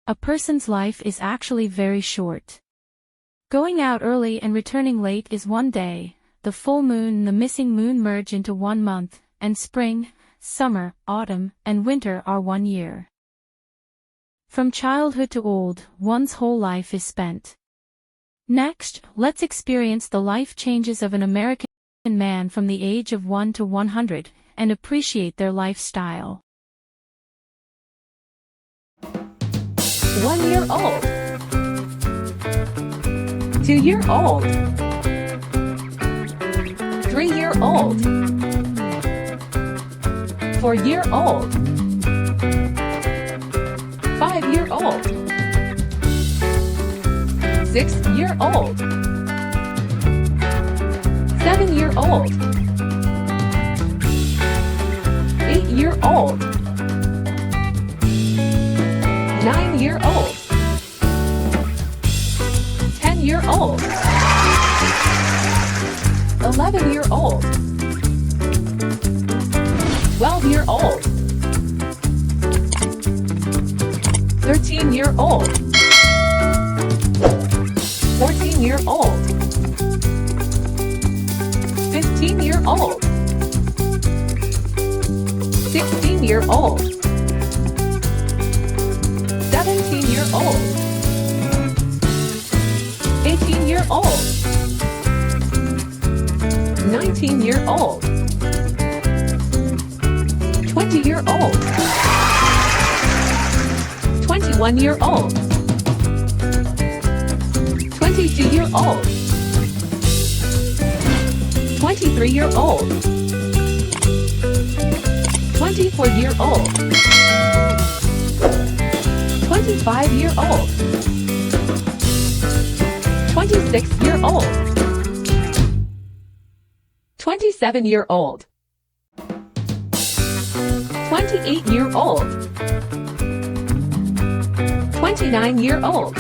A person's life is actually very short. Going out early and returning late is one day, the full moon and the missing moon merge into 1 month, and spring, summer, autumn, and winter are 1 year. From childhood to old, one's whole life is spent. Next, let's experience the life changes of an American man from the age of 1 to 100, and appreciate their lifestyle. 1 year old, 2 year old, 3 year old, 4 year old, 5 year old, 6 year old, 7 year old, 8 year old, 9 year old, 10 year old, 11 year old, 12 year old, 13 year old, 14 year old, 15 year old, 16 year old, 17 year old, 18 year old, 19 year old, 20 year old, 21 year old, 22 year old, 23 year old, 24 year old, 25 year old, 26 year old, 27 year old, 28 year old, 29 year old,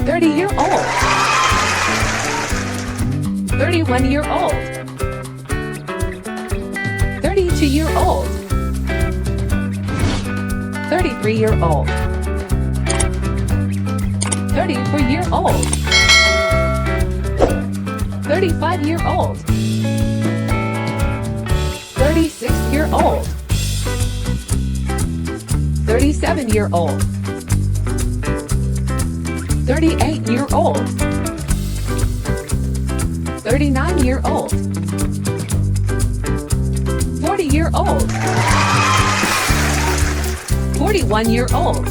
30 year old, 31 year old, 32 year old, 33 year old, 34 year old, 35 year old, 36 year old, 37 year old, 38 year old, 39 year old, 40 year old, 41 year old,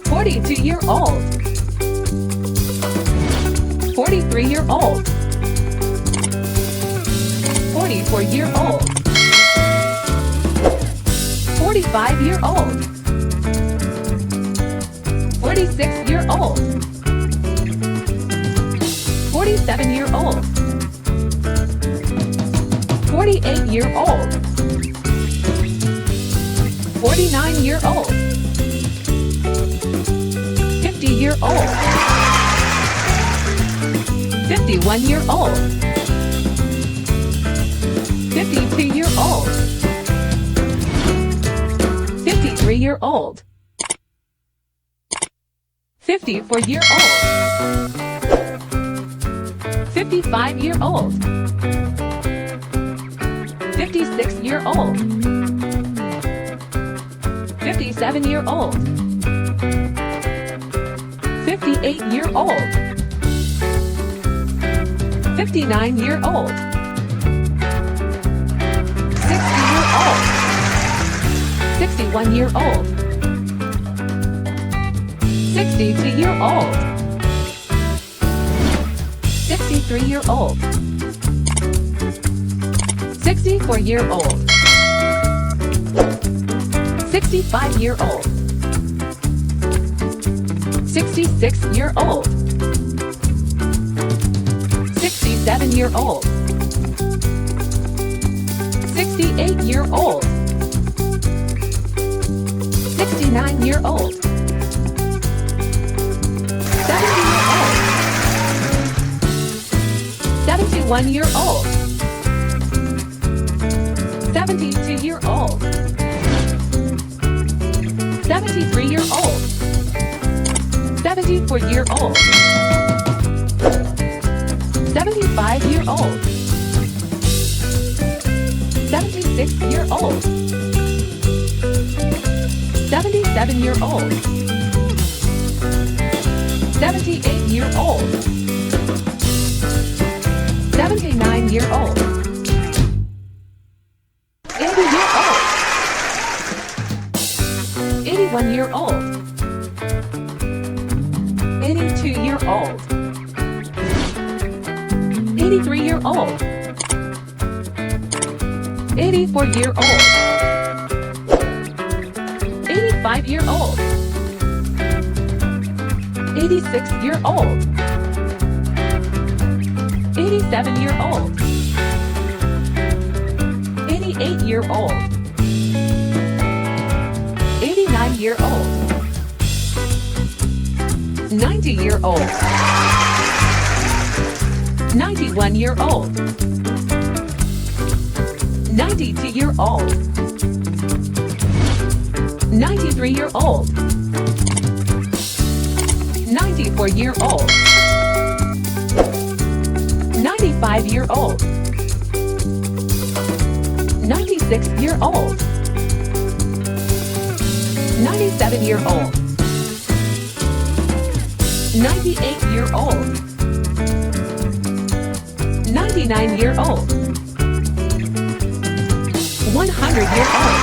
42 year old, 43 year old, 44 year old, 45 year old, 46 year old, 47 year old, 48 year old, 49 year old, 50 year old, 51 year old, 52 year old, 53 year old, 54 year old, 55 year old, 56 year old, 57 year old, 58 year old, 59 year old, 60 year old, 61 year old, 62 year old, 63 year old, 64 year old, 65 year old, 66 year old, 67 year old, 68 year old, 69 year old, 70 year old, 71 year old, 72 year old, 73-year-old. 74-year-old. 75-year-old. 76-year-old. 77-year-old. 78-year-old. 79-year-old. 80-year-old. 81-year-old. 82-year-old. 83-year-old. 84-year-old. 85-year-old. 86-year-old. 87-year-old. 88-year-old. 89-year-old. 90-year-old. 91-year-old. 92-year-old. 93-year-old. 94-year-old. 95-year-old. 96-year-old. 97-year-old. 98-year-old. 99-year-old. 100-year-old.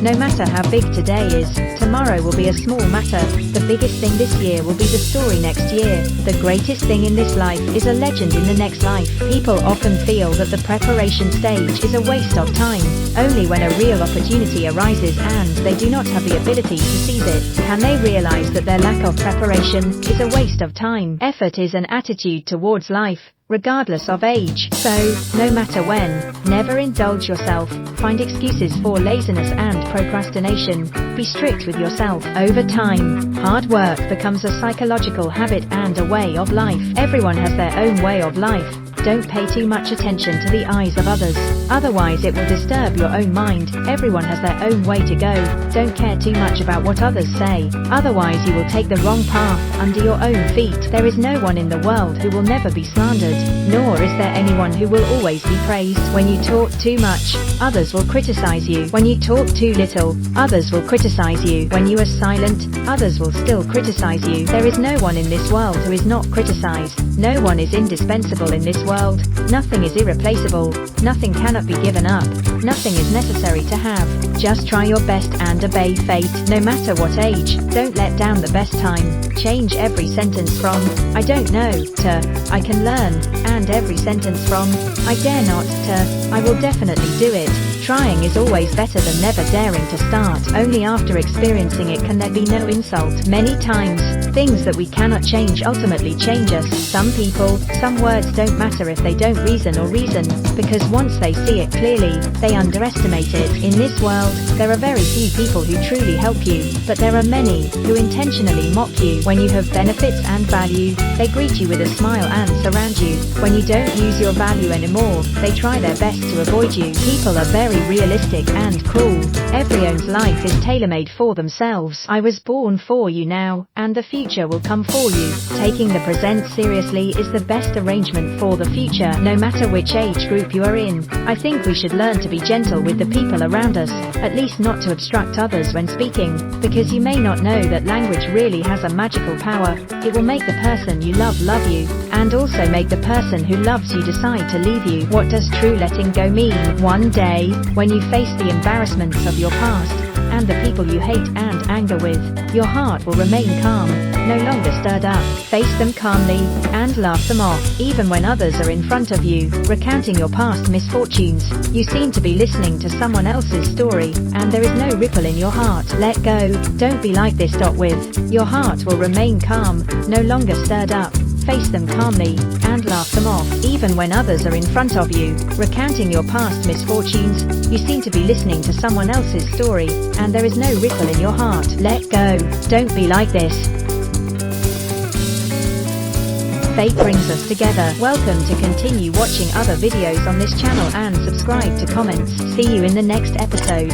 No matter how big today is, tomorrow will be a small matter. The biggest thing this year will be the story next year. The greatest thing in this life is a legend in the next life. People often feel that the preparation stage is a waste of time. Only when a real opportunity arises and they do not have the ability to seize it, can they realize that their lack of preparation is a waste of time. Effort is an attitude towards life, regardless of age. So, no matter when, never indulge yourself, find excuses for laziness and procrastination, be strict with yourself. Over time, hard work becomes a psychological habit and a way of life. Everyone has their own way of life. Don't pay too much attention to the eyes of others, otherwise it will disturb your own mind. Everyone has their own way to go. Don't care too much about what others say, otherwise you will take the wrong path under your own feet. There is no one in the world who will never be slandered, nor is there anyone who will always be praised. When you talk too much, others will criticize you. When you talk too little, others will criticize you. When you are silent, others will still criticize you. There is no one in this world who is not criticized. No one is indispensable in this world. Nothing is irreplaceable. Nothing cannot be given up. Nothing is necessary to have. Just try your best and obey fate. No matter what age, don't let down the best time. Change every sentence from I don't know to I can learn, and every sentence from I dare not to I will definitely do it. Trying is always better than never daring to start. Only after experiencing it can there be no insult. Many times, things that we cannot change ultimately change us. Some people, some words don't matter if they don't reason, because once they see it clearly, they underestimate it. In this world, there are very few people who truly help you, but there are many who intentionally mock you. When you have benefits and value, they greet you with a smile and surround you. When you don't use your value anymore, they try their best to avoid you. People are very realistic and cruel. Everyone's life is tailor-made for themselves. I was born for you now, and the future will come for you. Taking the present seriously is the best arrangement for the future, no matter which age group you are in. I think we should learn to be gentle with the people around us, at least not to obstruct others when speaking, because you may not know that language really has a magical power. It will make the person you love you, and also make the person who loves you decide to leave you. What does true letting go mean? One day, when you face the embarrassments of your past, and the people you hate and anger with, your heart will remain calm, no longer stirred up. Face them calmly, and laugh them off. Even when others are in front of you, recounting your past misfortunes, you seem to be listening to someone else's story, and there is no ripple in your heart. Let go. Don't be like this. Your heart will remain calm, no longer stirred up. Face them calmly, and laugh them off. Even when others are in front of you, recounting your past misfortunes, you seem to be listening to someone else's story, and there is no ripple in your heart. Let go. Don't be like this. Fate brings us together. Welcome to continue watching other videos on this channel and subscribe to comments. See you in the next episode.